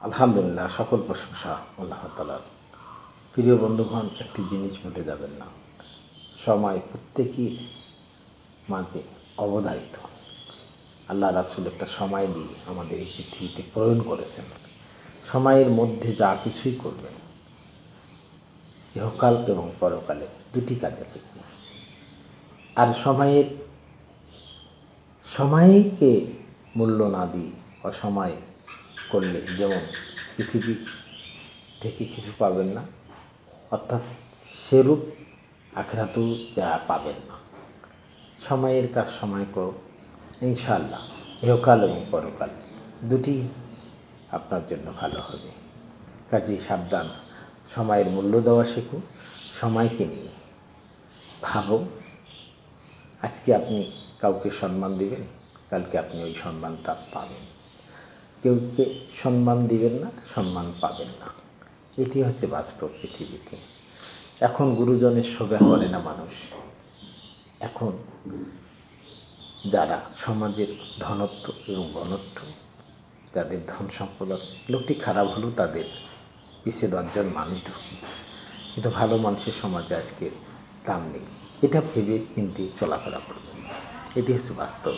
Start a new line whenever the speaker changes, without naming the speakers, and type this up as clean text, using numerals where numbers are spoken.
আলহামদুলিল্লাহ, সকল প্রশংসা আল্লাহ তাআলার। প্রিয় বন্ধুগণ, একটি জিনিস ভুলে যাবেন না, সময় প্রত্যেকের মাঝে অবধারিত। আল্লাহ রাসূল একটা সময় দিয়ে আমাদের এই পৃথিবীতে প্রেরণ করেছেন। সময়ের মধ্যে যা কিছুই করবেন, ইহকাল এবং পরকালে দুটি কাজে লাগবে। আর সময়কে মূল্য না দিয়ে অসময় করলে যেমন পৃথিবী থেকে কিছু পাবেন না, অর্থাৎ সেরূপ আখিরাতেও যা পাবেন না। সময়ের কাজ সময় করো, ইনশাআল্লাহ ইহকাল এবং পরকাল দুটি আপনার জন্য ভালো হবে। কাজেই সাবধান, সময়ের মূল্য দেওয়া শেখো। সময়কে নিয়ে ভাবো, আজকে আপনি কাউকে সম্মান দিবেন, কালকে আপনি ওই সম্মানটা পাবেন। কেউকে সম্মান দিবেন না, সম্মান পাবেন না। এটি হচ্ছে বাস্তব পৃথিবীতে। এখন গুরুজনের সেবা করে না মানুষ। এখন যারা সমাজের ধনত্ব এবং বনত্ব, যাদের ধন সম্পদ আছে, লোকটি খারাপ হলেও তাদের পিছে 10 জন মানুষ ঢুকে, কিন্তু ভালো মানুষের সমাজে আজকে দাম নেই। এটা ভেবে চিন্তে চলাফেরা করবেন, এটি হচ্ছে বাস্তব।